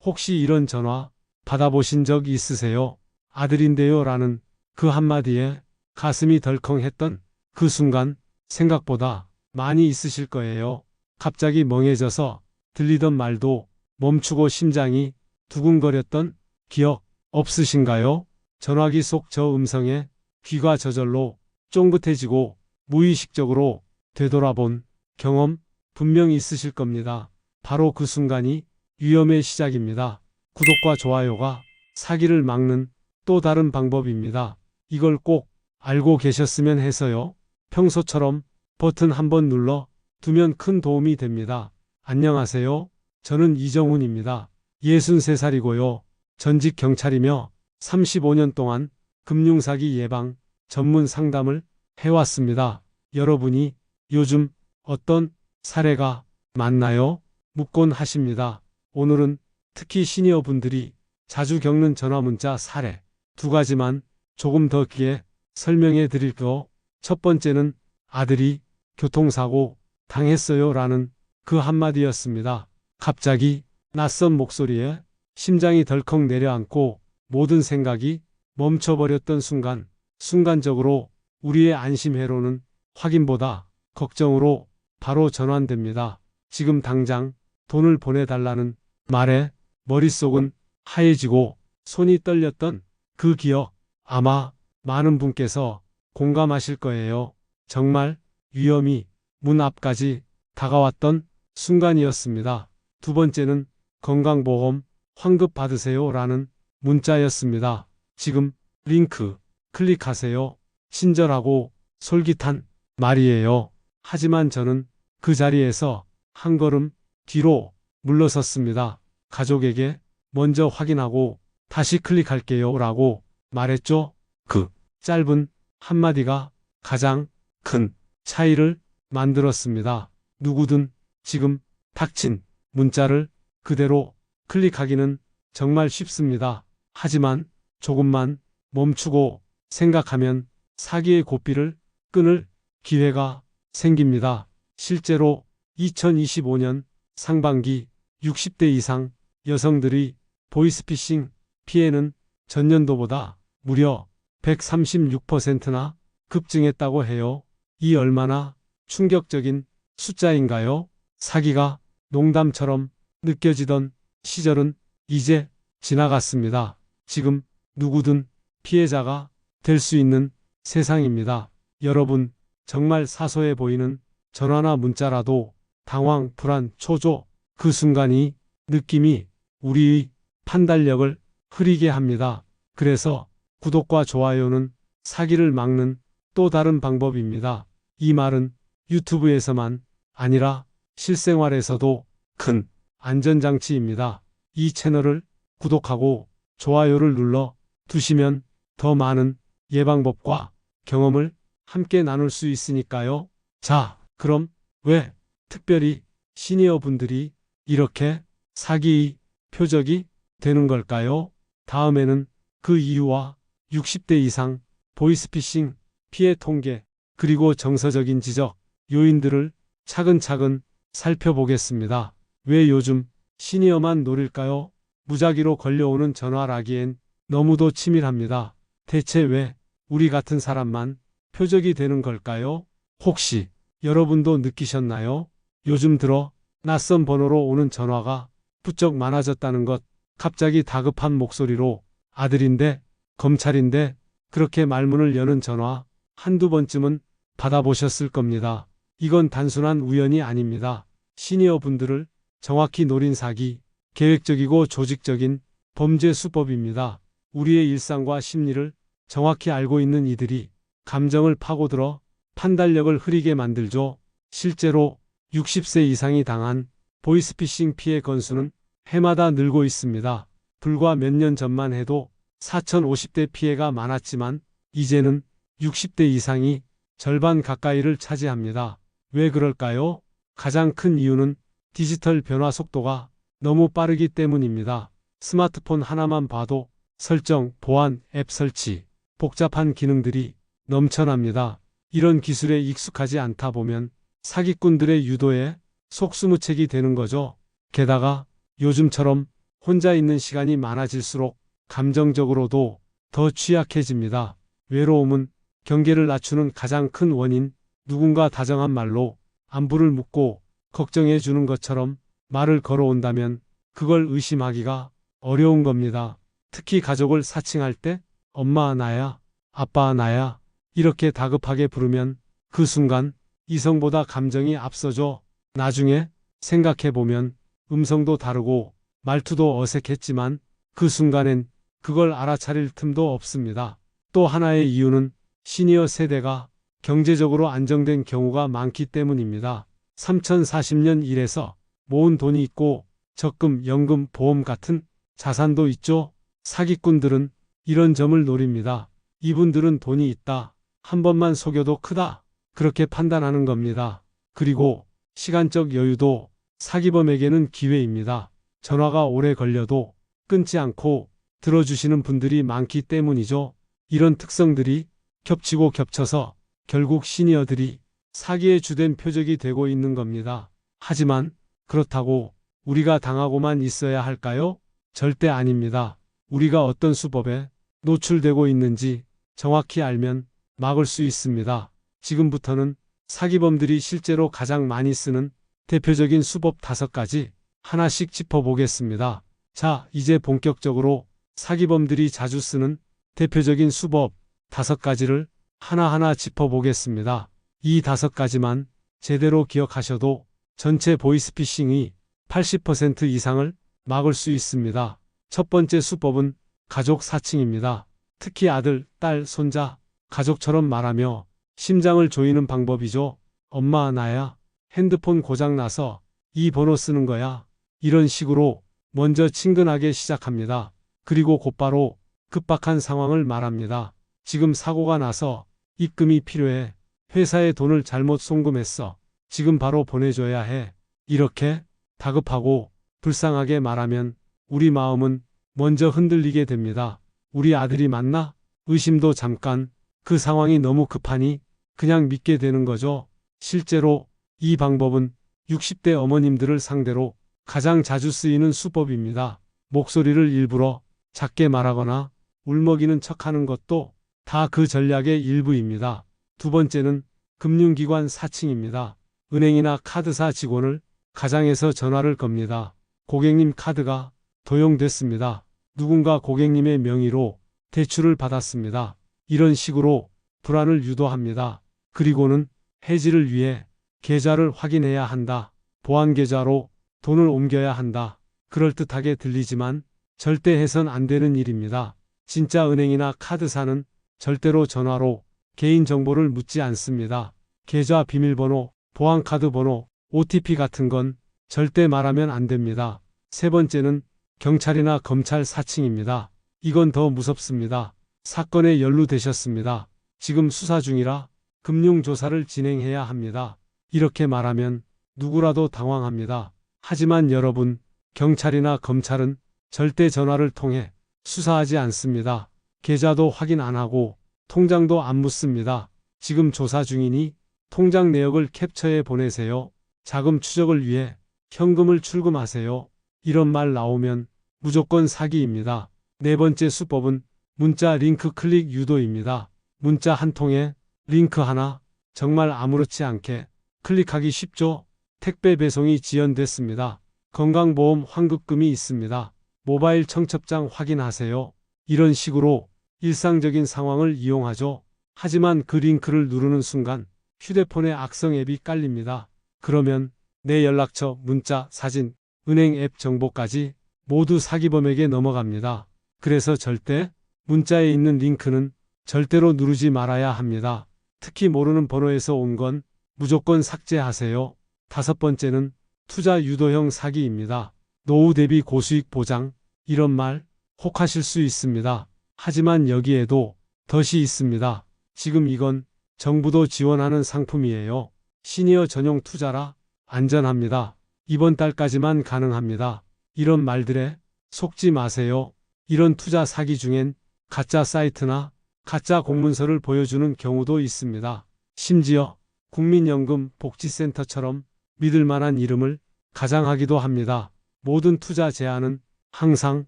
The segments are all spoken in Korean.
혹시 이런 전화 받아보신 적 있으세요? 아들인데요 라는 그 한마디에 가슴이 덜컹했던 그 순간 생각보다 많이 있으실 거예요. 갑자기 멍해져서 들리던 말도 멈추고 심장이 두근거렸던 기억 없으신가요? 전화기 속 저 음성에 귀가 저절로 쫑긋해지고 무의식적으로 되돌아본 경험 분명 있으실 겁니다. 바로 그 순간이 위험의 시작입니다. 구독과 좋아요가 사기를 막는 또 다른 방법입니다. 이걸 꼭 알고 계셨으면 해서요. 평소처럼 버튼 한번 눌러 두면 큰 도움이 됩니다. 안녕하세요. 저는 이정훈입니다. 63살이고요. 전직 경찰이며 35년 동안 금융사기 예방 전문 상담을 해왔습니다. 여러분이 요즘 어떤 사례가 많나요? 묻곤 하십니다. 오늘은 특히 시니어분들이 자주 겪는 전화문자 사례 두 가지만 조금 더 길게 설명해 드릴게요. 첫 번째는 아들이 교통사고 당했어요 라는 그 한마디였습니다. 갑자기 낯선 목소리에 심장이 덜컥 내려앉고 모든 생각이 멈춰버렸던 순간, 순간적으로 우리의 안심 회로는 확인보다 걱정으로 바로 전환됩니다. 지금 당장 돈을 보내달라는 말에 머릿속은 하얘지고 손이 떨렸던 그 기억, 아마 많은 분께서 공감하실 거예요. 정말 위험이 문 앞까지 다가왔던 순간이었습니다. 두 번째는 건강보험 환급 받으세요 라는 문자였습니다. 지금 링크 클릭하세요. 친절하고 솔깃한 말이에요. 하지만 저는 그 자리에서 한 걸음 뒤로 물러섰습니다. 가족에게 먼저 확인하고 다시 클릭할게요 라고 말했죠. 그 짧은 한마디가 가장 큰 차이를 만들었습니다. 누구든 지금 닥친 문자를 그대로 클릭하기는 정말 쉽습니다. 하지만 조금만 멈추고 생각하면 사기의 고삐를 끊을 기회가 생깁니다. 실제로 2025년 상반기 60대 이상 여성들이 보이스피싱 피해는 전년도보다 무려 136%나 급증했다고 해요. 이 얼마나 충격적인 숫자인가요? 사기가 농담처럼 느껴지던 시절은 이제 지나갔습니다. 지금 누구든 피해자가 될 수 있는 세상입니다. 여러분, 정말 사소해 보이는 전화나 문자라도 당황, 불안, 초조, 그 순간이 느낌이 우리의 판단력을 흐리게 합니다. 그래서 구독과 좋아요는 사기를 막는 또 다른 방법입니다. 이 말은 유튜브에서만 아니라 실생활에서도 큰 안전장치입니다. 이 채널을 구독하고 좋아요를 눌러 두시면 더 많은 예방법과 경험을 함께 나눌 수 있으니까요. 자, 그럼 왜 특별히 시니어 분들이 이렇게 사기의 표적이 되는 걸까요? 다음에는 그 이유와 60대 이상 보이스피싱 피해 통계 그리고 정서적인 지적 요인들을 차근차근 살펴보겠습니다. 왜 요즘 시니어만 노릴까요? 무작위로 걸려오는 전화라기엔 너무도 치밀합니다. 대체 왜 우리 같은 사람만 표적이 되는 걸까요? 혹시 여러분도 느끼셨나요? 요즘 들어 낯선 번호로 오는 전화가 부쩍 많아졌다는 것, 갑자기 다급한 목소리로 아들인데, 검찰인데 그렇게 말문을 여는 전화 한두 번쯤은 받아보셨을 겁니다. 이건 단순한 우연이 아닙니다. 시니어 분들을 정확히 노린 사기, 계획적이고 조직적인 범죄 수법입니다. 우리의 일상과 심리를 정확히 알고 있는 이들이 감정을 파고들어 판단력을 흐리게 만들죠. 실제로 60세 이상이 당한 보이스피싱 피해 건수는 해마다 늘고 있습니다. 불과 몇 년 전만 해도 4,050대 피해가 많았지만 이제는 60대 이상이 절반 가까이를 차지합니다. 왜 그럴까요? 가장 큰 이유는 디지털 변화 속도가 너무 빠르기 때문입니다. 스마트폰 하나만 봐도 설정, 보안, 앱 설치, 복잡한 기능들이 넘쳐납니다. 이런 기술에 익숙하지 않다 보면 사기꾼들의 유도에 속수무책이 되는 거죠. 게다가 요즘처럼 혼자 있는 시간이 많아질수록 감정적으로도 더 취약해집니다. 외로움은 경계를 낮추는 가장 큰 원인, 누군가 다정한 말로 안부를 묻고 걱정해 주는 것처럼 말을 걸어온다면 그걸 의심하기가 어려운 겁니다. 특히 가족을 사칭할 때 엄마 나야, 아빠 나야 이렇게 다급하게 부르면 그 순간 이성보다 감정이 앞서죠. 나중에 생각해보면 음성도 다르고 말투도 어색했지만 그 순간엔 그걸 알아차릴 틈도 없습니다. 또 하나의 이유는 시니어 세대가 경제적으로 안정된 경우가 많기 때문입니다. 3040년 일해서 모은 돈이 있고 적금, 연금, 보험 같은 자산도 있죠. 사기꾼들은 이런 점을 노립니다. 이분들은 돈이 있다. 한 번만 속여도 크다. 그렇게 판단하는 겁니다. 그리고 시간적 여유도 사기범에게는 기회입니다. 전화가 오래 걸려도 끊지 않고 들어주시는 분들이 많기 때문이죠. 이런 특성들이 겹치고 겹쳐서 결국 시니어들이 사기의 주된 표적이 되고 있는 겁니다. 하지만 그렇다고 우리가 당하고만 있어야 할까요? 절대 아닙니다. 우리가 어떤 수법에 노출되고 있는지 정확히 알면 막을 수 있습니다. 지금부터는 사기범들이 실제로 가장 많이 쓰는 대표적인 수법 5가지 하나씩 짚어보겠습니다. 자, 이제 본격적으로 사기범들이 자주 쓰는 대표적인 수법 5가지를 하나하나 짚어보겠습니다. 이 5가지만 제대로 기억하셔도 전체 보이스피싱의 80% 이상을 막을 수 있습니다. 첫 번째 수법은 가족 사칭입니다. 특히 아들, 딸, 손자, 가족처럼 말하며 심장을 조이는 방법이죠. 엄마 나야, 핸드폰 고장나서 이 번호 쓰는 거야. 이런 식으로 먼저 친근하게 시작합니다. 그리고 곧바로 급박한 상황을 말합니다. 지금 사고가 나서 입금이 필요해. 회사에 돈을 잘못 송금했어. 지금 바로 보내줘야 해. 이렇게 다급하고 불쌍하게 말하면 우리 마음은 먼저 흔들리게 됩니다. 우리 아들이 맞나? 의심도 잠깐, 그 상황이 너무 급하니 그냥 믿게 되는 거죠. 실제로 이 방법은 60대 어머님들을 상대로 가장 자주 쓰이는 수법입니다. 목소리를 일부러 작게 말하거나 울먹이는 척하는 것도 다 그 전략의 일부입니다. 두 번째는 금융기관 사칭입니다. 은행이나 카드사 직원을 가장해서 전화를 겁니다. 고객님 카드가 도용됐습니다. 누군가 고객님의 명의로 대출을 받았습니다. 이런 식으로 불안을 유도합니다. 그리고는 해지를 위해 계좌를 확인해야 한다. 보안 계좌로 돈을 옮겨야 한다. 그럴듯하게 들리지만 절대 해선 안 되는 일입니다. 진짜 은행이나 카드사는 절대로 전화로 개인정보를 묻지 않습니다. 계좌 비밀번호, 보안카드 번호, OTP 같은 건 절대 말하면 안 됩니다. 세 번째는 경찰이나 검찰 사칭입니다. 이건 더 무섭습니다. 사건에 연루되셨습니다. 지금 수사 중이라 금융조사를 진행해야 합니다. 이렇게 말하면 누구라도 당황합니다. 하지만 여러분, 경찰이나 검찰은 절대 전화를 통해 수사하지 않습니다. 계좌도 확인 안 하고 통장도 안 묻습니다. 지금 조사 중이니 통장 내역을 캡처해 보내세요. 자금 추적을 위해 현금을 출금하세요. 이런 말 나오면 무조건 사기입니다. 네 번째 수법은 문자 링크 클릭 유도입니다. 문자 한 통에 링크 하나, 정말 아무렇지 않게 클릭하기 쉽죠? 택배 배송이 지연됐습니다. 건강보험 환급금이 있습니다. 모바일 청첩장 확인하세요. 이런 식으로 일상적인 상황을 이용하죠. 하지만 그 링크를 누르는 순간 휴대폰에 악성 앱이 깔립니다. 그러면 내 연락처, 문자, 사진, 은행 앱 정보까지 모두 사기범에게 넘어갑니다. 그래서 절대 문자에 있는 링크는 절대로 누르지 말아야 합니다. 특히 모르는 번호에서 온 건 무조건 삭제하세요. 다섯 번째는 투자 유도형 사기입니다. 노후 대비 고수익 보장, 이런 말 혹하실 수 있습니다. 하지만 여기에도 덫이 있습니다. 지금 이건 정부도 지원하는 상품이에요. 시니어 전용 투자라 안전합니다. 이번 달까지만 가능합니다. 이런 말들에 속지 마세요. 이런 투자 사기 중엔 가짜 사이트나 가짜 공문서를 보여주는 경우도 있습니다. 심지어 국민연금 복지센터처럼 믿을 만한 이름을 가장하기도 합니다. 모든 투자 제안은 항상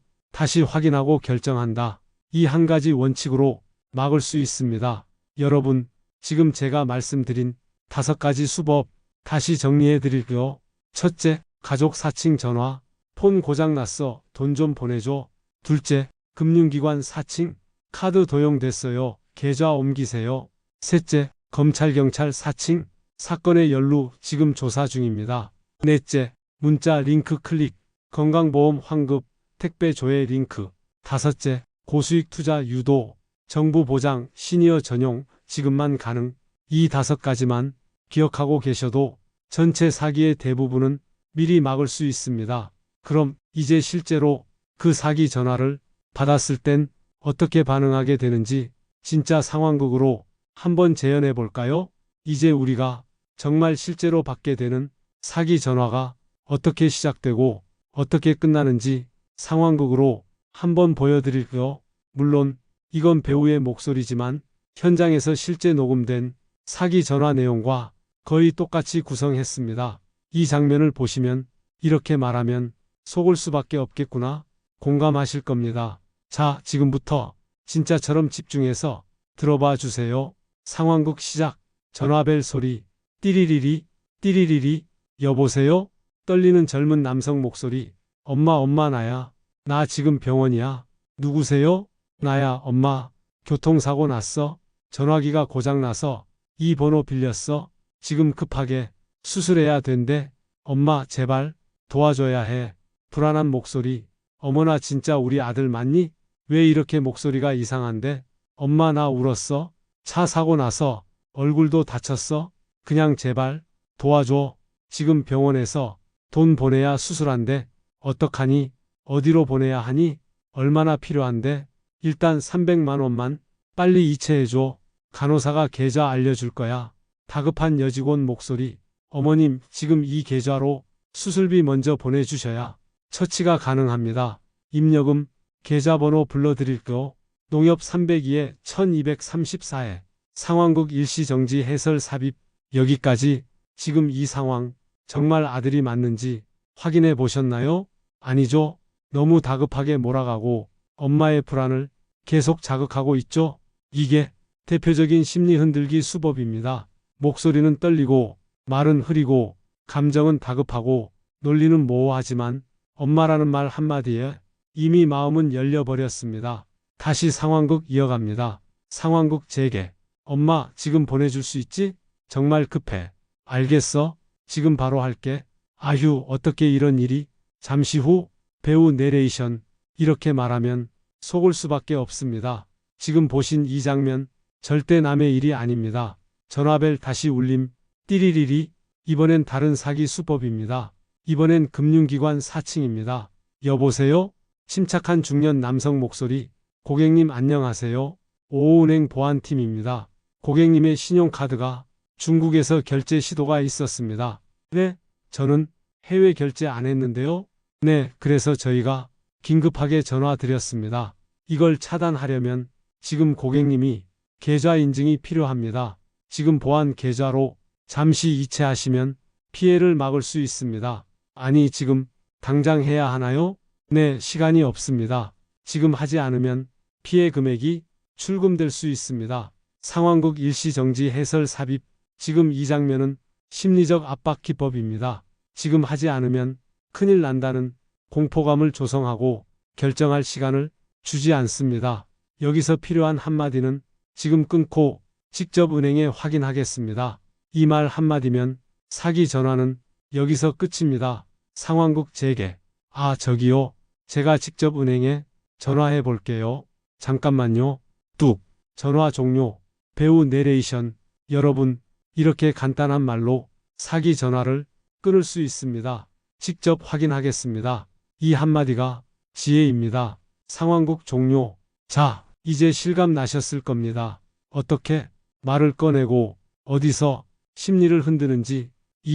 다시 확인하고 결정한다. 이 한 가지 원칙으로 막을 수 있습니다. 여러분, 지금 제가 말씀드린 5가지 수법 다시 정리해 드릴게요. 첫째, 가족 사칭 전화. 폰 고장났어. 돈 좀 보내줘. 둘째, 금융기관 사칭. 카드 도용됐어요. 계좌 옮기세요. 셋째, 검찰 경찰 사칭. 사건의 연루 지금 조사 중입니다. 넷째, 문자 링크 클릭. 건강보험 환급, 택배 조회 링크. 다섯째, 고수익 투자 유도. 정부 보장, 시니어 전용, 지금만 가능. 이 5가지만 기억하고 계셔도 전체 사기의 대부분은 미리 막을 수 있습니다. 그럼 이제 실제로 그 사기 전화를 받았을 땐 어떻게 반응하게 되는지 진짜 상황극으로 한번 재현해 볼까요? 이제 우리가 정말 실제로 받게 되는 사기 전화가 어떻게 시작되고 어떻게 끝나는지 상황극으로 한번 보여드릴게요. 물론 이건 배우의 목소리지만 현장에서 실제 녹음된 사기 전화 내용과 거의 똑같이 구성했습니다. 이 장면을 보시면 이렇게 말하면 속을 수밖에 없겠구나 공감하실 겁니다. 자, 지금부터 진짜처럼 집중해서 들어봐 주세요. 상황극 시작. 전화벨 소리. 띠리리리, 띠리리리. 여보세요? 떨리는 젊은 남성 목소리. 엄마 나야. 나 지금 병원이야. 누구세요? 나야, 엄마. 교통사고 났어. 전화기가 고장나서 이 번호 빌렸어. 지금 급하게 수술해야 된대. 엄마, 제발 도와줘야 해. 불안한 목소리. 어머나, 진짜 우리 아들 맞니? 왜 이렇게 목소리가 이상한데? 엄마, 나 울었어. 차 사고 나서 얼굴도 다쳤어. 그냥 제발 도와줘. 지금 병원에서 돈 보내야 수술한대. 어떡하니? 어디로 보내야 하니? 얼마나 필요한데? 일단 300만 원만 빨리 이체해줘. 간호사가 계좌 알려줄 거야. 다급한 여직원 목소리. 어머님, 지금 이 계좌로 수술비 먼저 보내주셔야 처치가 가능합니다. 입력음, 계좌번호 불러드릴게요. 농협 302에 1234에 상황극 일시정지 해설 삽입. 여기까지. 지금 이 상황 정말 아들이 맞는지 확인해 보셨나요? 아니죠? 너무 다급하게 몰아가고 엄마의 불안을 계속 자극하고 있죠? 이게 대표적인 심리 흔들기 수법입니다. 목소리는 떨리고 말은 흐리고 감정은 다급하고 논리는 모호하지만 엄마라는 말 한마디에 이미 마음은 열려버렸습니다. 다시 상황극 이어갑니다. 상황극 재개. 엄마, 지금 보내줄 수 있지? 정말 급해. 알겠어. 지금 바로 할게. 아휴, 어떻게 이런 일이? 잠시 후 배우 내레이션. 이렇게 말하면 속을 수밖에 없습니다. 지금 보신 이 장면 절대 남의 일이 아닙니다. 전화벨 다시 울림. 띠리리리. 이번엔 다른 사기 수법입니다. 이번엔 금융기관 사칭입니다. 여보세요? 침착한 중년 남성 목소리. 고객님 안녕하세요. 오은행 보안팀입니다. 고객님의 신용카드가 중국에서 결제 시도가 있었습니다. 네? 저는 해외 결제 안 했는데요. 네, 그래서 저희가 긴급하게 전화 드렸습니다. 이걸 차단하려면 지금 고객님이 계좌 인증이 필요합니다. 지금 보안 계좌로 잠시 이체하시면 피해를 막을 수 있습니다. 아니, 지금 당장 해야 하나요? 네, 시간이 없습니다. 지금 하지 않으면 피해 금액이 출금될 수 있습니다. 상황극 일시정지 해설 삽입. 지금 이 장면은 심리적 압박 기법입니다. 지금 하지 않으면 큰일 난다는 공포감을 조성하고 결정할 시간을 주지 않습니다. 여기서 필요한 한마디는 지금 끊고 직접 은행에 확인하겠습니다. 이 말 한마디면 사기 전화는 여기서 끝입니다. 상황극 재개. 아, 저기요. 제가 직접 은행에 전화해 볼게요. 잠깐만요. 뚝. 전화 종료. 배우 내레이션. 여러분, 이렇게 간단한 말로 사기 전화를 끊을 수 있습니다. 직접 확인하겠습니다. 이 한마디가 지혜입니다. 상황극 종료. 자, 이제 실감 나셨을 겁니다. 어떻게 말을 꺼내고 어디서 심리를 흔드는지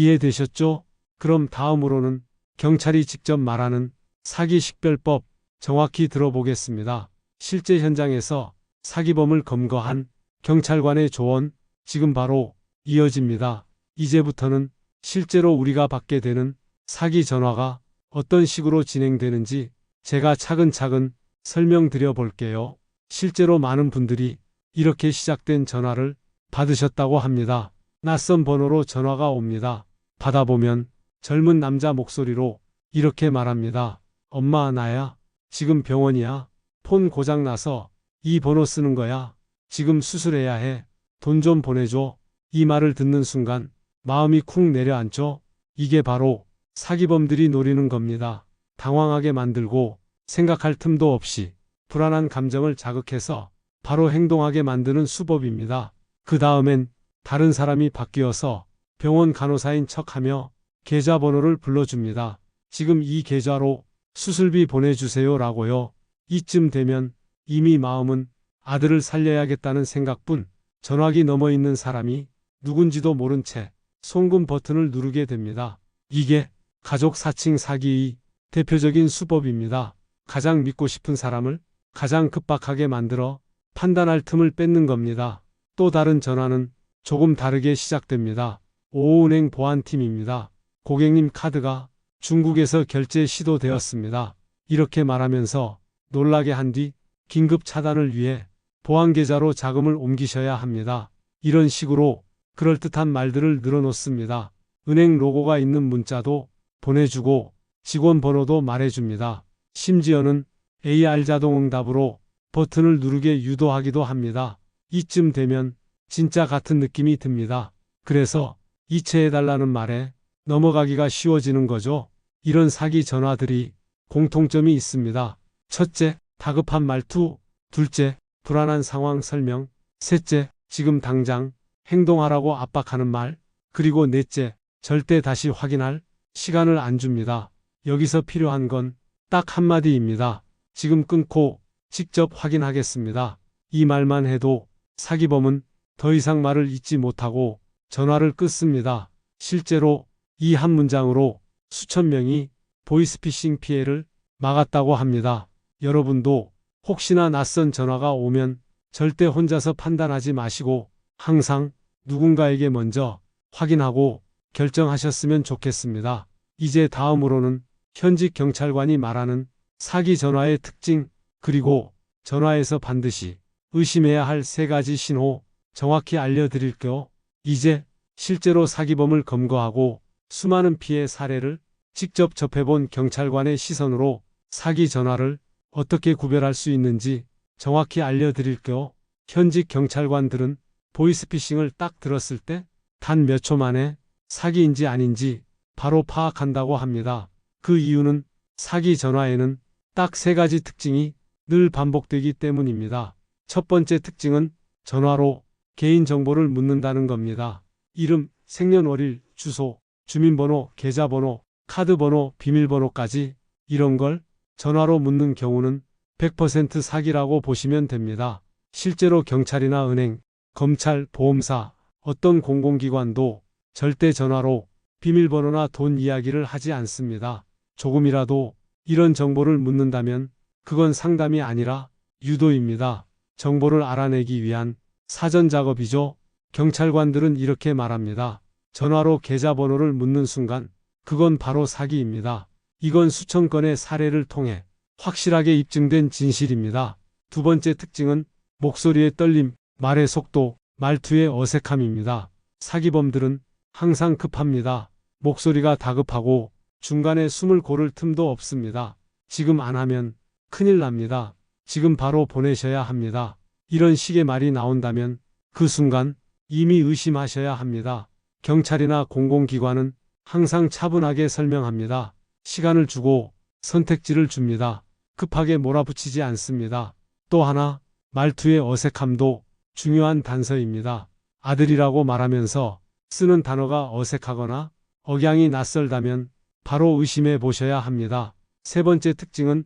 이해되셨죠? 그럼 다음으로는 경찰이 직접 말하는 사기 식별법 정확히 들어보겠습니다. 실제 현장에서 사기범을 검거한 경찰관의 조언 지금 바로 이어집니다. 이제부터는 실제로 우리가 받게 되는 사기 전화가 어떤 식으로 진행되는지 제가 차근차근 설명드려 볼게요. 실제로 많은 분들이 이렇게 시작된 전화를 받으셨다고 합니다. 낯선 번호로 전화가 옵니다. 받아보면 젊은 남자 목소리로 이렇게 말합니다. 엄마, 나야. 지금 병원이야. 폰 고장나서 이 번호 쓰는 거야. 지금 수술해야 해. 돈 좀 보내줘. 이 말을 듣는 순간 마음이 쿵 내려앉죠. 이게 바로 사기범들이 노리는 겁니다. 당황하게 만들고 생각할 틈도 없이 불안한 감정을 자극해서 바로 행동하게 만드는 수법입니다. 그 다음엔 다른 사람이 바뀌어서 병원 간호사인 척하며 계좌번호를 불러줍니다. 지금 이 계좌로 수술비 보내주세요 라고요. 이쯤 되면 이미 마음은 아들을 살려야겠다는 생각뿐 전화기 넘어 있는 사람이 누군지도 모른 채 송금 버튼을 누르게 됩니다. 이게 가족 사칭 사기의 대표적인 수법입니다. 가장 믿고 싶은 사람을 가장 급박하게 만들어 판단할 틈을 뺏는 겁니다. 또 다른 전화는 조금 다르게 시작됩니다. 오은행 보안팀입니다. 고객님 카드가 중국에서 결제 시도되었습니다. 이렇게 말하면서 놀라게 한 뒤 긴급 차단을 위해 보안 계좌로 자금을 옮기셔야 합니다. 이런 식으로 그럴듯한 말들을 늘어놓습니다. 은행 로고가 있는 문자도 보내주고 직원 번호도 말해줍니다. 심지어는 AR 자동응답으로 버튼을 누르게 유도하기도 합니다. 이쯤 되면 진짜 같은 느낌이 듭니다. 그래서 이체해달라는 말에 넘어가기가 쉬워지는 거죠. 이런 사기 전화들이 공통점이 있습니다. 첫째, 다급한 말투. 둘째, 불안한 상황 설명. 셋째, 지금 당장 행동하라고 압박하는 말. 그리고 넷째, 절대 다시 확인할 시간을 안 줍니다. 여기서 필요한 건 딱 한마디입니다. 지금 끊고 직접 확인하겠습니다. 이 말만 해도 사기범은 더 이상 말을 잇지 못하고 전화를 끊습니다. 실제로 이 한 문장으로 수천 명이 보이스피싱 피해를 막았다고 합니다. 여러분도 혹시나 낯선 전화가 오면 절대 혼자서 판단하지 마시고 항상 누군가에게 먼저 확인하고 결정하셨으면 좋겠습니다. 이제 다음으로는 현직 경찰관이 말하는 사기 전화의 특징, 그리고 전화에서 반드시 의심해야 할 3가지 신호 정확히 알려드릴게요. 이제 실제로 사기범을 검거하고 수많은 피해 사례를 직접 접해본 경찰관의 시선으로 사기 전화를 어떻게 구별할 수 있는지 정확히 알려드릴게요. 현직 경찰관들은 보이스피싱을 딱 들었을 때 단 몇 초 만에 사기인지 아닌지 바로 파악한다고 합니다. 그 이유는 사기 전화에는 딱 3가지 특징이 늘 반복되기 때문입니다. 첫 번째 특징은 전화로 개인정보를 묻는다는 겁니다. 이름, 생년월일, 주소, 주민번호, 계좌번호, 카드번호, 비밀번호까지 이런 걸 전화로 묻는 경우는 100% 사기라고 보시면 됩니다. 실제로 경찰이나 은행, 검찰, 보험사, 어떤 공공기관도 절대 전화로 비밀번호나 돈 이야기를 하지 않습니다. 조금이라도 이런 정보를 묻는다면 그건 상담이 아니라 유도입니다. 정보를 알아내기 위한 사전 작업이죠. 경찰관들은 이렇게 말합니다. 전화로 계좌번호를 묻는 순간 그건 바로 사기입니다. 이건 수천 건의 사례를 통해 확실하게 입증된 진실입니다. 두 번째 특징은 목소리의 떨림, 말의 속도, 말투의 어색함입니다. 사기범들은 항상 급합니다. 목소리가 다급하고 중간에 숨을 고를 틈도 없습니다. 지금 안 하면 큰일 납니다. 지금 바로 보내셔야 합니다. 이런 식의 말이 나온다면 그 순간 이미 의심하셔야 합니다. 경찰이나 공공기관은 항상 차분하게 설명합니다. 시간을 주고 선택지를 줍니다. 급하게 몰아붙이지 않습니다. 또 하나, 말투의 어색함도 중요한 단서입니다. 아들이라고 말하면서 쓰는 단어가 어색하거나 억양이 낯설다면 바로 의심해 보셔야 합니다. 세 번째 특징은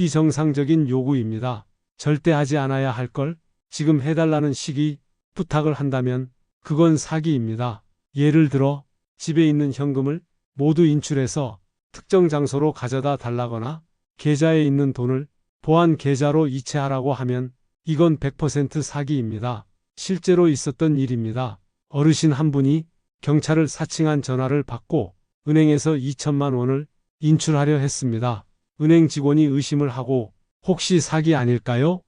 비정상적인 요구입니다. 절대 하지 않아야 할 걸 지금 해달라는 식의 부탁을 한다면 그건 사기입니다. 예를 들어 집에 있는 현금을 모두 인출해서 특정 장소로 가져다 달라거나 계좌에 있는 돈을 보안 계좌로 이체하라고 하면 이건 100% 사기입니다. 실제로 있었던 일입니다. 어르신 한 분이 경찰을 사칭한 전화를 받고 은행에서 2천만 원을 인출하려 했습니다. 은행 직원이 의심을 하고 혹시 사기 아닐까요?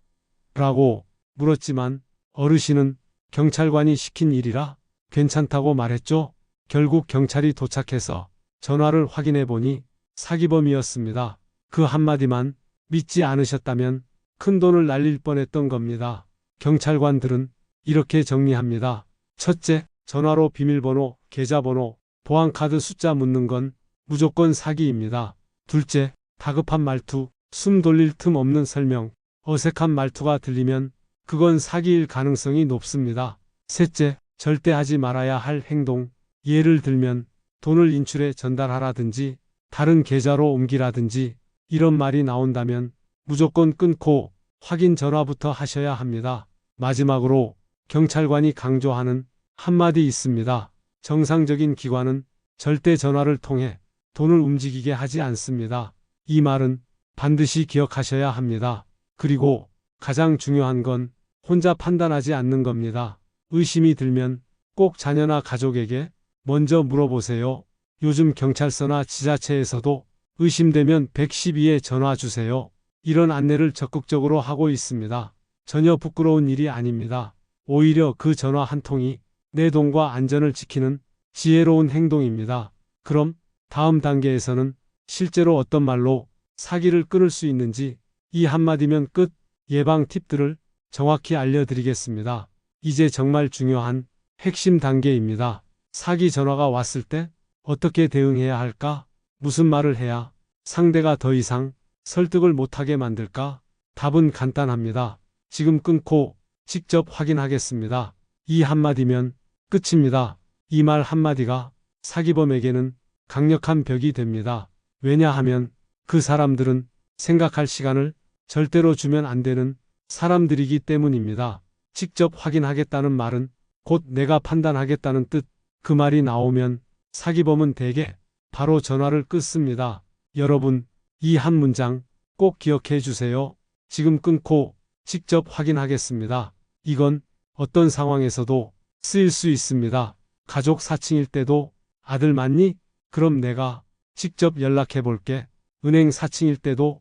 라고 물었지만 어르신은 경찰관이 시킨 일이라 괜찮다고 말했죠. 결국 경찰이 도착해서 전화를 확인해 보니 사기범이었습니다. 그 한마디만 믿지 않으셨다면 큰 돈을 날릴 뻔했던 겁니다. 경찰관들은 이렇게 정리합니다. 첫째, 전화로 비밀번호, 계좌번호, 보안카드 숫자 묻는 건 무조건 사기입니다. 둘째, 다급한 말투, 숨 돌릴 틈 없는 설명, 어색한 말투가 들리면 그건 사기일 가능성이 높습니다. 셋째, 절대 하지 말아야 할 행동, 예를 들면 돈을 인출해 전달하라든지 다른 계좌로 옮기라든지 이런 말이 나온다면 무조건 끊고 확인 전화부터 하셔야 합니다. 마지막으로 경찰관이 강조하는 한마디 있습니다. 정상적인 기관은 절대 전화를 통해 돈을 움직이게 하지 않습니다. 이 말은 반드시 기억하셔야 합니다. 그리고 가장 중요한 건 혼자 판단하지 않는 겁니다. 의심이 들면 꼭 자녀나 가족에게 먼저 물어보세요. 요즘 경찰서나 지자체에서도 의심되면 112에 전화 주세요. 이런 안내를 적극적으로 하고 있습니다. 전혀 부끄러운 일이 아닙니다. 오히려 그 전화 한 통이 내 돈과 안전을 지키는 지혜로운 행동입니다. 그럼 다음 단계에서는 실제로 어떤 말로 사기를 끊을 수 있는지 이 한마디면 끝 예방 팁들을 정확히 알려드리겠습니다. 이제 정말 중요한 핵심 단계입니다. 사기 전화가 왔을 때 어떻게 대응해야 할까? 무슨 말을 해야 상대가 더 이상 설득을 못하게 만들까? 답은 간단합니다. 지금 끊고 직접 확인하겠습니다. 이 한마디면 끝입니다. 이 말 한마디가 사기범에게는 강력한 벽이 됩니다. 왜냐하면 그 사람들은 생각할 시간을 절대로 주면 안 되는 사람들이기 때문입니다. 직접 확인하겠다는 말은 곧 내가 판단하겠다는 뜻. 그 말이 나오면 사기범은 대개 바로 전화를 끊습니다. 여러분, 이 한 문장 꼭 기억해 주세요. 지금 끊고 직접 확인하겠습니다. 이건 어떤 상황에서도 쓰일 수 있습니다. 가족 사칭일 때도 아들 맞니? 그럼 내가 직접 연락해 볼게. 은행 사칭일 때도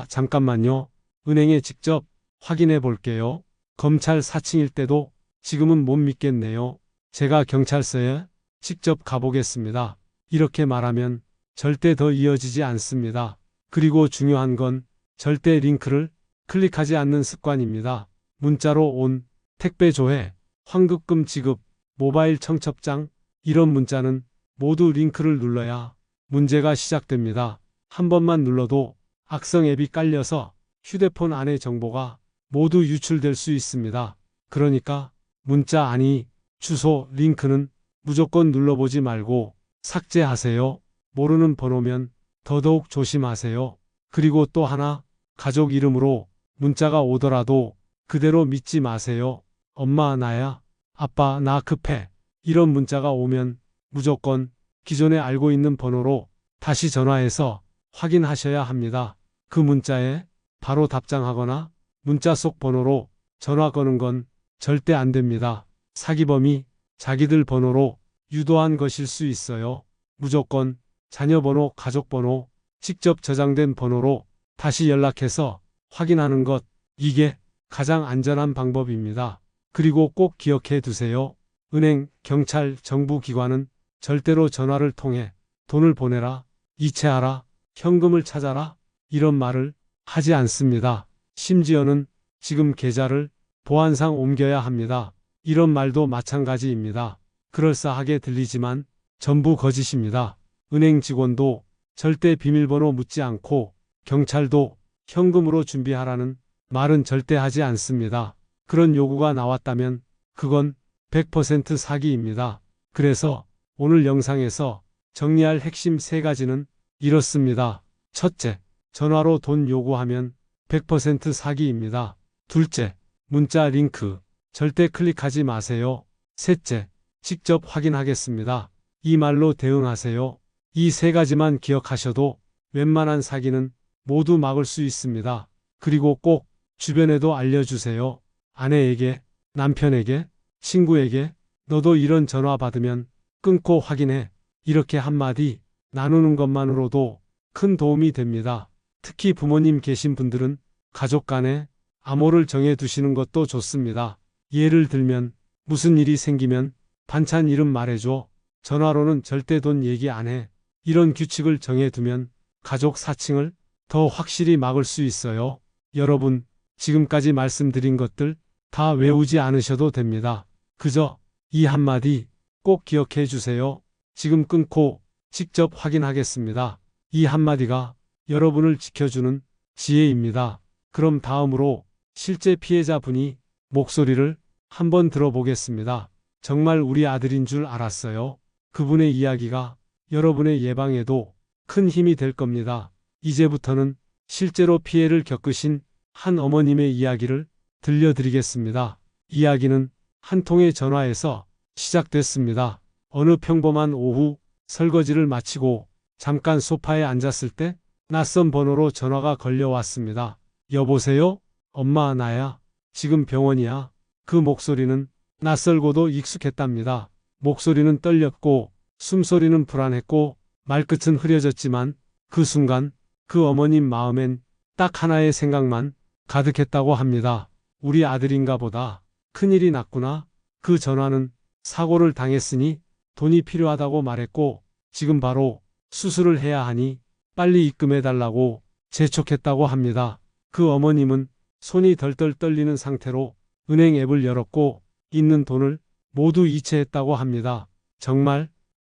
잠깐만요. 은행에 직접 확인해 볼게요. 검찰 사칭일 때도 지금은 못 믿겠네요. 제가 경찰서에 직접 가보겠습니다. 이렇게 말하면 절대 더 이어지지 않습니다. 그리고 중요한 건 절대 링크를 클릭하지 않는 습관입니다. 문자로 온, 택배 조회, 환급금 지급, 모바일 청첩장 이런 문자는 모두 링크를 눌러야 문제가 시작됩니다. 한 번만 눌러도 악성 앱이 깔려서 휴대폰 안의 정보가 모두 유출될 수 있습니다. 그러니까 문자 아니 주소 링크는 무조건 눌러보지 말고 삭제하세요. 모르는 번호면 더더욱 조심하세요. 그리고 또 하나, 가족 이름으로 문자가 오더라도 그대로 믿지 마세요. 엄마 나야, 아빠 나 급해. 이런 문자가 오면 무조건 기존에 알고 있는 번호로 다시 전화해서 확인하셔야 합니다. 그 문자에 바로 답장하거나 문자 속 번호로 전화 거는 건 절대 안 됩니다. 사기범이 자기들 번호로 유도한 것일 수 있어요. 무조건 자녀 번호, 가족 번호, 직접 저장된 번호로 다시 연락해서 확인하는 것, 이게 가장 안전한 방법입니다. 그리고 꼭 기억해 두세요. 은행, 경찰, 정부 기관은 절대로 전화를 통해 돈을 보내라, 이체하라, 현금을 찾아라 이런 말을 하지 않습니다. 심지어는 지금 계좌를 보안상 옮겨야 합니다. 이런 말도 마찬가지입니다. 그럴싸하게 들리지만 전부 거짓입니다. 은행 직원도 절대 비밀번호 묻지 않고 경찰도 현금으로 준비하라는 말은 절대 하지 않습니다. 그런 요구가 나왔다면 그건 100% 사기입니다. 그래서 오늘 영상에서 정리할 핵심 3가지는 이렇습니다. 첫째, 전화로 돈 요구하면 100% 사기입니다. 둘째, 문자 링크 절대 클릭하지 마세요. 셋째, 직접 확인하겠습니다. 이 말로 대응하세요. 이 3가지만 기억하셔도 웬만한 사기는 모두 막을 수 있습니다. 그리고 꼭 주변에도 알려주세요. 아내에게, 남편에게, 친구에게 너도 이런 전화 받으면 끊고 확인해. 이렇게 한마디 나누는 것만으로도 큰 도움이 됩니다. 특히 부모님 계신 분들은 가족 간에 암호를 정해 두시는 것도 좋습니다. 예를 들면 무슨 일이 생기면 반찬 이름 말해줘. 전화로는 절대 돈 얘기 안 해. 이런 규칙을 정해 두면 가족 사칭을 더 확실히 막을 수 있어요. 여러분, 지금까지 말씀드린 것들 다 외우지 않으셔도 됩니다. 그저 이 한마디 꼭 기억해 주세요. 지금 끊고 직접 확인하겠습니다. 이 한마디가 여러분을 지켜주는 지혜입니다. 그럼 다음으로 실제 피해자분이 목소리를 한번 들어보겠습니다. 정말 우리 아들인 줄 알았어요. 그분의 이야기가 여러분의 예방에도 큰 힘이 될 겁니다. 이제부터는 실제로 피해를 겪으신 한 어머님의 이야기를 들려드리겠습니다. 이야기는 한 통의 전화에서 시작됐습니다. 어느 평범한 오후 설거지를 마치고 잠깐 소파에 앉았을 때 낯선 번호로 전화가 걸려왔습니다. 여보세요? 엄마, 나야. 지금 병원이야. 그 목소리는 낯설고도 익숙했답니다. 목소리는 떨렸고 숨소리는 불안했고 말끝은 흐려졌지만 그 순간 그 어머님 마음엔 딱 하나의 생각만 가득했다고 합니다. 우리 아들인가 보다. 큰일이 났구나. 그 전화는 사고를 당했으니 돈이 필요하다고 말했고 지금 바로 수술을 해야 하니 빨리 입금해달라고 재촉했다고 합니다. 그 어머님은 손이 덜덜 떨리는 상태로 은행 앱을 열었고 있는 돈을 모두 이체했다고 합니다.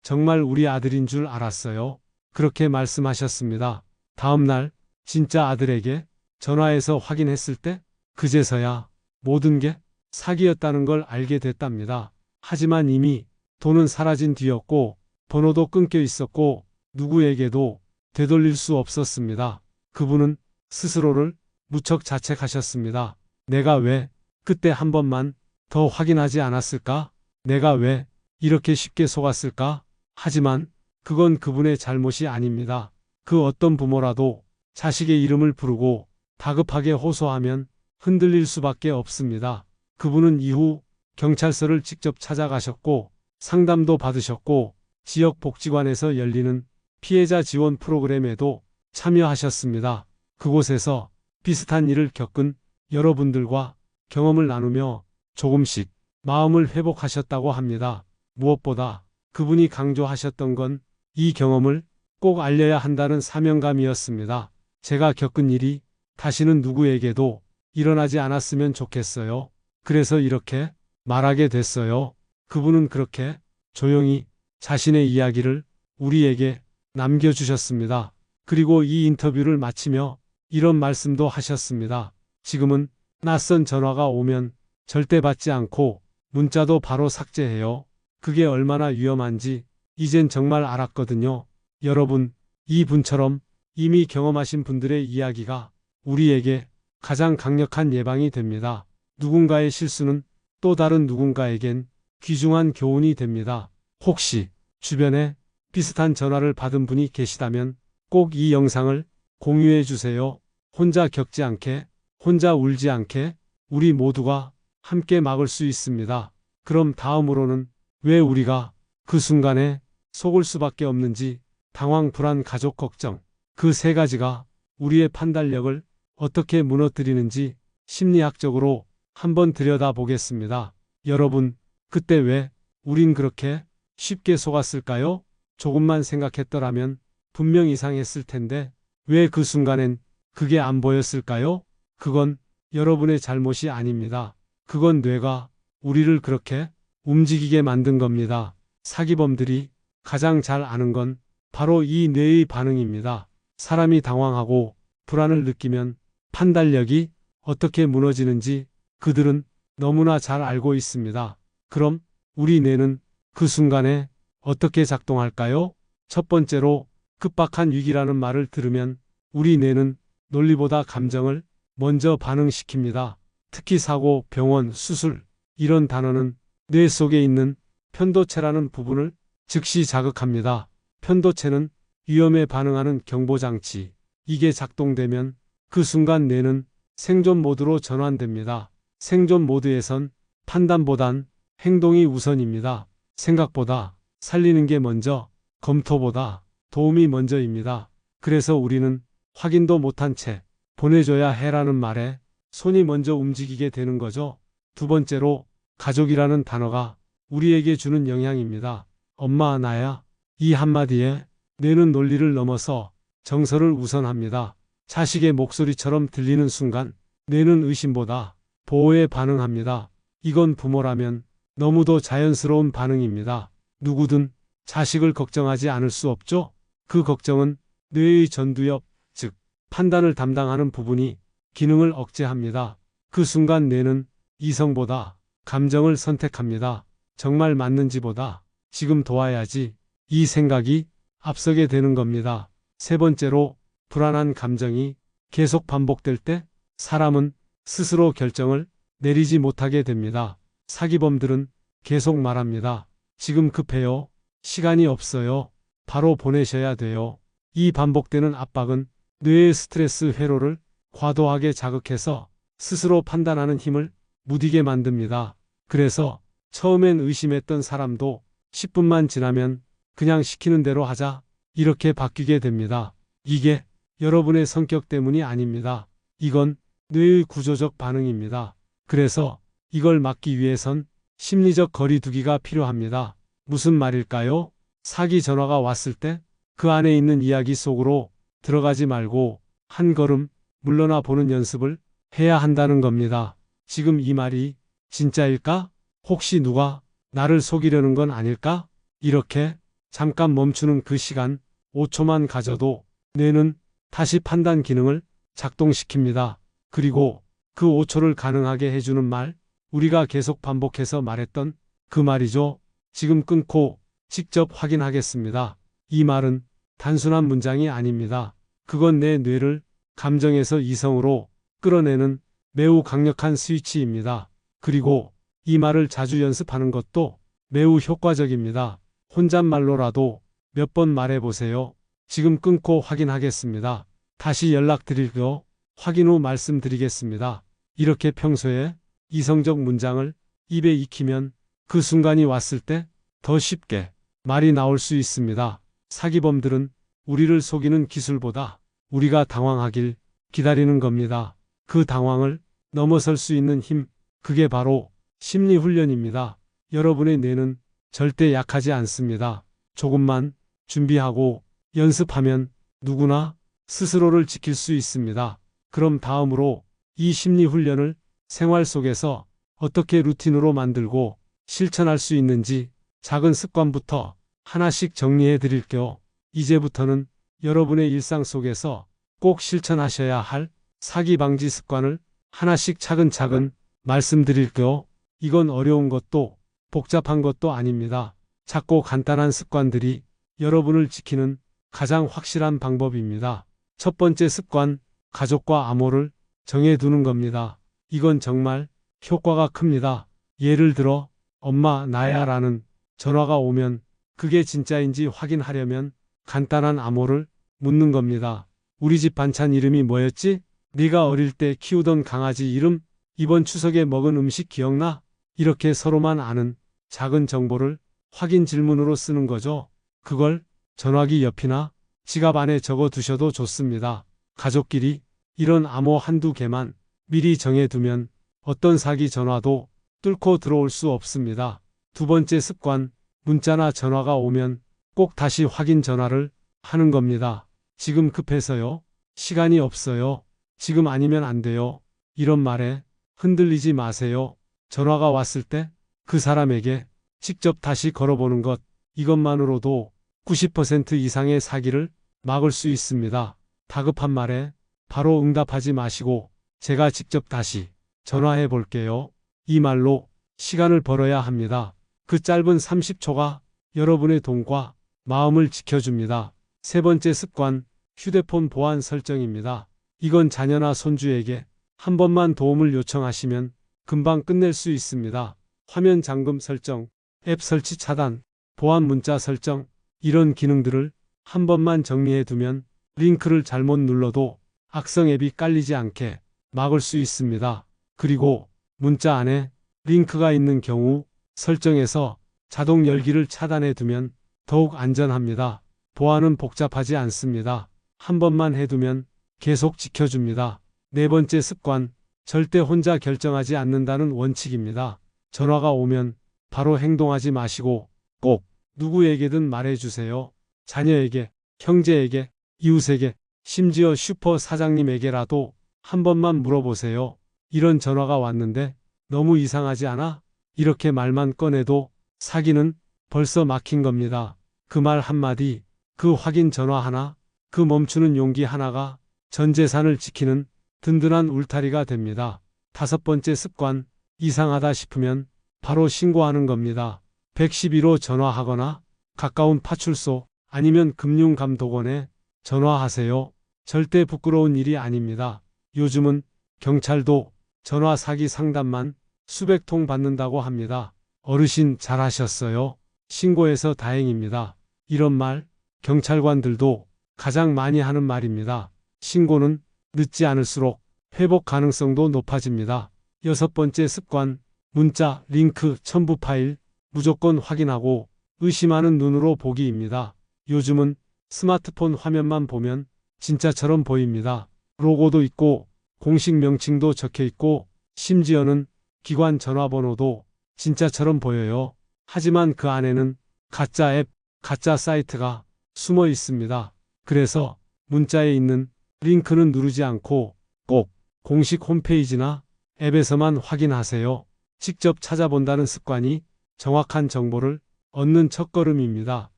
정말 우리 아들인 줄 알았어요. 그렇게 말씀하셨습니다. 다음 날 진짜 아들에게 전화해서 확인했을 때 그제서야 모든 게 사기였다는 걸 알게 됐답니다. 하지만 이미 돈은 사라진 뒤였고 번호도 끊겨 있었고 누구에게도 되돌릴 수 없었습니다. 그분은 스스로를 무척 자책하셨습니다. 내가 왜 그때 한 번만 더 확인하지 않았을까? 내가 왜 이렇게 쉽게 속았을까? 하지만 그건 그분의 잘못이 아닙니다. 그 어떤 부모라도 자식의 이름을 부르고 다급하게 호소하면 흔들릴 수밖에 없습니다. 그분은 이후 경찰서를 직접 찾아가셨고 상담도 받으셨고 지역 복지관에서 열리는 피해자 지원 프로그램에도 참여하셨습니다. 그곳에서 비슷한 일을 겪은 여러분들과 경험을 나누며 조금씩 마음을 회복하셨다고 합니다. 무엇보다 그분이 강조하셨던 건 이 경험을 꼭 알려야 한다는 사명감이었습니다. 제가 겪은 일이 다시는 누구에게도 일어나지 않았으면 좋겠어요. 그래서 이렇게 말하게 됐어요. 그분은 그렇게 조용히 자신의 이야기를 우리에게 남겨주셨습니다. 그리고 이 인터뷰를 마치며 이런 말씀도 하셨습니다. 지금은 낯선 전화가 오면 절대 받지 않고 문자도 바로 삭제해요. 그게 얼마나 위험한지 이젠 정말 알았거든요. 여러분, 이 분처럼 이미 경험하신 분들의 이야기가 우리에게 가장 강력한 예방이 됩니다. 누군가의 실수는 또 다른 누군가에겐 귀중한 교훈이 됩니다. 혹시 주변에 비슷한 전화를 받은 분이 계시다면 꼭 이 영상을 공유해 주세요. 혼자 겪지 않게, 혼자 울지 않게 우리 모두가 함께 막을 수 있습니다. 그럼 다음으로는 왜 우리가 그 순간에 속을 수밖에 없는지 당황, 불안, 가족 걱정 그 세 가지가 우리의 판단력을 어떻게 무너뜨리는지 심리학적으로 한번 들여다보겠습니다. 여러분, 그때 왜 우린 그렇게 쉽게 속았을까요? 조금만 생각했더라면 분명 이상했을 텐데 왜 그 순간엔 그게 안 보였을까요? 그건 여러분의 잘못이 아닙니다. 그건 뇌가 우리를 그렇게 움직이게 만든 겁니다. 사기범들이 가장 잘 아는 건 바로 이 뇌의 반응입니다. 사람이 당황하고 불안을 느끼면 판단력이 어떻게 무너지는지 그들은 너무나 잘 알고 있습니다. 그럼 우리 뇌는 그 순간에 어떻게 작동할까요? 첫 번째로 급박한 위기라는 말을 들으면 우리 뇌는 논리보다 감정을 먼저 반응시킵니다. 특히 사고, 병원, 수술 이런 단어는 뇌 속에 있는 편도체라는 부분을 즉시 자극합니다. 편도체는 위험에 반응하는 경보장치. 이게 작동되면 그 순간 뇌는 생존 모드로 전환됩니다. 생존 모드에선 판단보단 행동이 우선입니다. 생각보다 살리는 게 먼저, 검토보다 도움이 먼저입니다. 그래서 우리는 확인도 못한 채 보내줘야 해라는 말에 손이 먼저 움직이게 되는 거죠. 두 번째로 가족이라는 단어가 우리에게 주는 영향입니다. 엄마 나야 이 한마디에 뇌는 논리를 넘어서 정서를 우선합니다. 자식의 목소리처럼 들리는 순간 뇌는 의심보다 보호에 반응합니다. 이건 부모라면 너무도 자연스러운 반응입니다. 누구든 자식을 걱정하지 않을 수 없죠. 그 걱정은 뇌의 전두엽, 즉 판단을 담당하는 부분이 기능을 억제합니다. 그 순간 뇌는 이성보다 감정을 선택합니다. 정말 맞는지보다 지금 도와야지 이 생각이 앞서게 되는 겁니다. 세 번째로 불안한 감정이 계속 반복될 때 사람은 스스로 결정을 내리지 못하게 됩니다. 사기범들은 계속 말합니다. 지금 급해요. 시간이 없어요. 바로 보내셔야 돼요. 이 반복되는 압박은 뇌의 스트레스 회로를 과도하게 자극해서 스스로 판단하는 힘을 무디게 만듭니다. 그래서 처음엔 의심했던 사람도 10분만 지나면 그냥 시키는 대로 하자 이렇게 바뀌게 됩니다. 이게 여러분의 성격 때문이 아닙니다. 이건 뇌의 구조적 반응입니다. 그래서 이걸 막기 위해선 심리적 거리두기가 필요합니다. 무슨 말일까요? 사기 전화가 왔을 때 그 안에 있는 이야기 속으로 들어가지 말고 한 걸음 물러나 보는 연습을 해야 한다는 겁니다. 지금 이 말이 진짜일까? 혹시 누가 나를 속이려는 건 아닐까? 이렇게 잠깐 멈추는 그 시간 5초만 가져도 뇌는 다시 판단 기능을 작동시킵니다. 그리고 그 5초를 가능하게 해주는 말, 우리가 계속 반복해서 말했던 그 말이죠. 지금 끊고 직접 확인하겠습니다. 이 말은 단순한 문장이 아닙니다. 그건 내 뇌를 감정에서 이성으로 끌어내는 매우 강력한 스위치입니다. 그리고 이 말을 자주 연습하는 것도 매우 효과적입니다. 혼잣말로라도 몇 번 말해보세요. 지금 끊고 확인하겠습니다. 다시 연락드릴게요. 확인 후 말씀드리겠습니다. 이렇게 평소에 이성적 문장을 입에 익히면 그 순간이 왔을 때 더 쉽게 말이 나올 수 있습니다. 사기범들은 우리를 속이는 기술보다 우리가 당황하길 기다리는 겁니다. 그 당황을 넘어설 수 있는 힘, 그게 바로 심리훈련입니다. 여러분의 뇌는 절대 약하지 않습니다. 조금만 준비하고 연습하면 누구나 스스로를 지킬 수 있습니다. 그럼 다음으로 이 심리훈련을 생활 속에서 어떻게 루틴으로 만들고 실천할 수 있는지 작은 습관부터 하나씩 정리해 드릴게요. 이제부터는 여러분의 일상 속에서 꼭 실천하셔야 할 사기 방지 습관을 하나씩 차근차근 말씀드릴게요. 이건 어려운 것도 복잡한 것도 아닙니다. 작고 간단한 습관들이 여러분을 지키는 가장 확실한 방법입니다. 첫 번째 습관, 가족과 암호를 정해두는 겁니다. 이건 정말 효과가 큽니다. 예를 들어 엄마 나야 라는 전화가 오면 그게 진짜인지 확인하려면 간단한 암호를 묻는 겁니다. 우리 집 반찬 이름이 뭐였지? 네가 어릴 때 키우던 강아지 이름? 이번 추석에 먹은 음식 기억나? 이렇게 서로만 아는 작은 정보를 확인 질문으로 쓰는 거죠. 그걸 전화기 옆이나 지갑 안에 적어 두셔도 좋습니다. 가족끼리 이런 암호 한두 개만 미리 정해두면 어떤 사기 전화도 뚫고 들어올 수 없습니다. 두 번째 습관, 문자나 전화가 오면 꼭 다시 확인 전화를 하는 겁니다. 지금 급해서요. 시간이 없어요. 지금 아니면 안 돼요. 이런 말에 흔들리지 마세요. 전화가 왔을 때 그 사람에게 직접 다시 걸어보는 것, 이것만으로도 90% 이상의 사기를 막을 수 있습니다. 다급한 말에 바로 응답하지 마시고 제가 직접 다시 전화해 볼게요. 이 말로 시간을 벌어야 합니다. 그 짧은 30초가 여러분의 돈과 마음을 지켜줍니다. 세 번째 습관, 휴대폰 보안 설정입니다. 이건 자녀나 손주에게 한 번만 도움을 요청하시면 금방 끝낼 수 있습니다. 화면 잠금 설정, 앱 설치 차단, 보안 문자 설정, 이런 기능들을 한 번만 정리해 두면 링크를 잘못 눌러도 악성 앱이 깔리지 않게 막을 수 있습니다. 그리고 문자 안에 링크가 있는 경우 설정에서 자동 열기를 차단해 두면 더욱 안전합니다. 보안은 복잡하지 않습니다. 한 번만 해두면 계속 지켜줍니다. 네 번째 습관, 절대 혼자 결정하지 않는다는 원칙입니다. 전화가 오면 바로 행동하지 마시고 꼭 누구에게든 말해주세요. 자녀에게, 형제에게, 이웃에게, 심지어 슈퍼 사장님에게라도 한 번만 물어보세요. 이런 전화가 왔는데 너무 이상하지 않아? 이렇게 말만 꺼내도 사기는 벌써 막힌 겁니다. 그 말 한마디, 그 확인 전화 하나, 그 멈추는 용기 하나가 전 재산을 지키는 든든한 울타리가 됩니다. 다섯 번째 습관, 이상하다 싶으면 바로 신고하는 겁니다. 112로 전화하거나 가까운 파출소 아니면 금융감독원에 전화하세요. 절대 부끄러운 일이 아닙니다. 요즘은 경찰도 전화 사기 상담만 수백 통 받는다고 합니다. 어르신 잘하셨어요. 신고해서 다행입니다. 이런 말 경찰관들도 가장 많이 하는 말입니다. 신고는 늦지 않을수록 회복 가능성도 높아집니다. 여섯 번째 습관, 문자, 링크, 첨부 파일 무조건 확인하고 의심하는 눈으로 보기입니다. 요즘은 스마트폰 화면만 보면 진짜처럼 보입니다. 로고도 있고 공식 명칭도 적혀 있고 심지어는 기관 전화번호도 진짜처럼 보여요. 하지만 그 안에는 가짜 앱, 가짜 사이트가 숨어 있습니다. 그래서 문자에 있는 링크는 누르지 않고 꼭 공식 홈페이지나 앱에서만 확인하세요. 직접 찾아본다는 습관이 정확한 정보를 얻는 첫걸음입니다.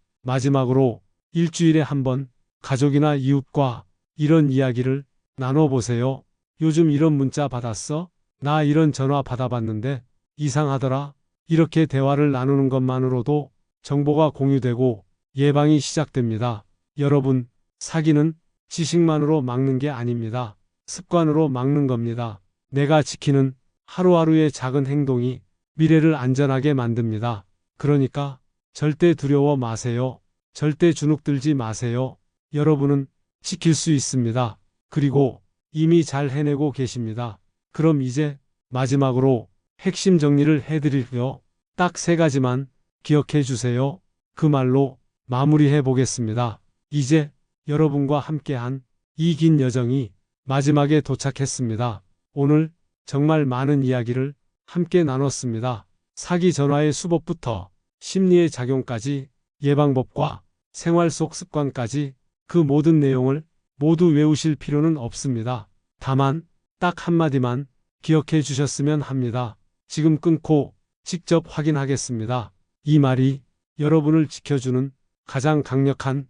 마지막으로 일주일에 한 번 가족이나 이웃과 이런 이야기를 나눠보세요. 요즘 이런 문자 받았어? 나 이런 전화 받아봤는데 이상하더라. 이렇게 대화를 나누는 것만으로도 정보가 공유되고 예방이 시작됩니다. 여러분, 사기는 지식만으로 막는 게 아닙니다. 습관으로 막는 겁니다. 내가 지키는 하루하루의 작은 행동이 미래를 안전하게 만듭니다. 그러니까 절대 두려워 마세요. 절대 주눅들지 마세요. 여러분은 지킬 수 있습니다. 그리고 이미 잘 해내고 계십니다. 그럼 이제 마지막으로 핵심 정리를 해드릴게요. 딱 세 가지만 기억해 주세요. 그 말로 마무리해 보겠습니다. 이제 여러분과 함께한 이 긴 여정이 마지막에 도착했습니다. 오늘 정말 많은 이야기를 함께 나눴습니다. 사기 전화의 수법부터 심리의 작용까지 예방법과 생활 속 습관까지 그 모든 내용을 모두 외우실 필요는 없습니다. 다만 딱 한마디만 기억해 주셨으면 합니다. 지금 끊고 직접 확인하겠습니다. 이 말이 여러분을 지켜주는 가장 강력한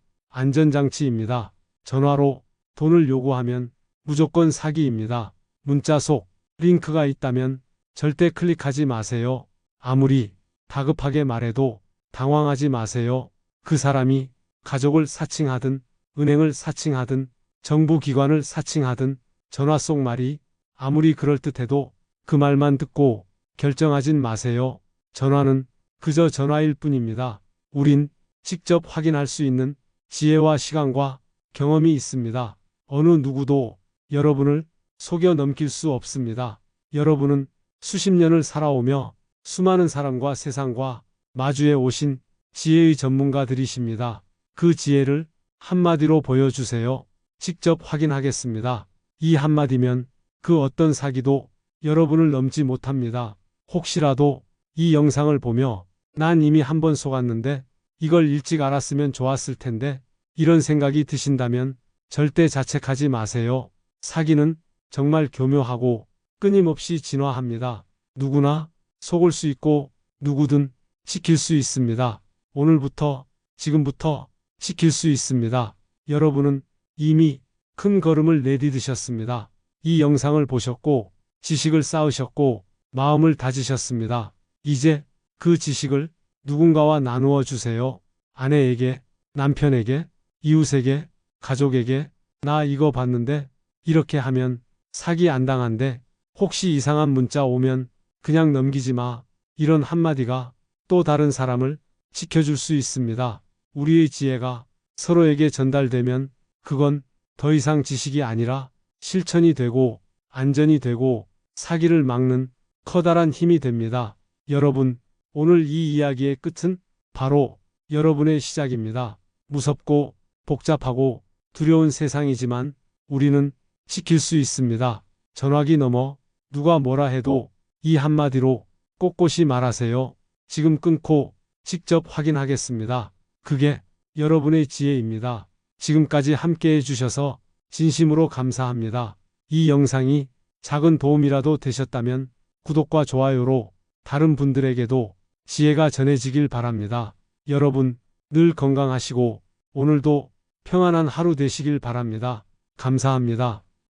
안전장치입니다. 전화로 돈을 요구하면 무조건 사기입니다. 문자 속 링크가 있다면 절대 클릭하지 마세요. 아무리 다급하게 말해도 당황하지 마세요. 그 사람이 가족을 사칭하든 은행을 사칭하든 정부기관을 사칭하든 전화 속 말이 아무리 그럴듯해도 그 말만 듣고 결정하진 마세요. 전화는 그저 전화일 뿐입니다. 우린 직접 확인할 수 있는 지혜와 시간과 경험이 있습니다. 어느 누구도 여러분을 속여 넘길 수 없습니다. 여러분은 수십 년을 살아오며 수많은 사람과 세상과 마주해 오신 지혜의 전문가들이십니다. 그 지혜를 한마디로 보여주세요. 직접 확인하겠습니다. 이 한마디면 그 어떤 사기도 여러분을 넘지 못합니다. 혹시라도 이 영상을 보며 난 이미 한 번 속았는데 이걸 일찍 알았으면 좋았을 텐데 이런 생각이 드신다면 절대 자책하지 마세요. 사기는 정말 교묘하고 끊임없이 진화합니다. 누구나 속을 수 있고 누구든 지킬 수 있습니다. 오늘부터, 지금부터 지킬 수 있습니다. 여러분은 이미 큰 걸음을 내디디셨습니다. 이 영상을 보셨고 지식을 쌓으셨고 마음을 다지셨습니다. 이제 그 지식을 누군가와 나누어 주세요. 아내에게, 남편에게, 이웃에게, 가족에게 나 이거 봤는데 이렇게 하면 사기 안 당한대. 혹시 이상한 문자 오면 그냥 넘기지 마. 이런 한마디가 또 다른 사람을 지켜줄 수 있습니다. 우리의 지혜가 서로에게 전달되면 그건 더 이상 지식이 아니라 실천이 되고 안전이 되고 사기를 막는 커다란 힘이 됩니다. 여러분, 오늘 이 이야기의 끝은 바로 여러분의 시작입니다. 무섭고 복잡하고 두려운 세상이지만 우리는 지킬 수 있습니다. 전화기 넘어 누가 뭐라 해도 이 한마디로 꼿꼿이 말하세요. 지금 끊고 직접 확인하겠습니다. 그게 여러분의 지혜입니다. 지금까지 함께 해주셔서 진심으로 감사합니다. 이 영상이 작은 도움이라도 되셨다면 구독과 좋아요로 다른 분들에게도 지혜가 전해지길 바랍니다. 여러분 늘 건강하시고 오늘도 평안한 하루 되시길 바랍니다. 감사합니다.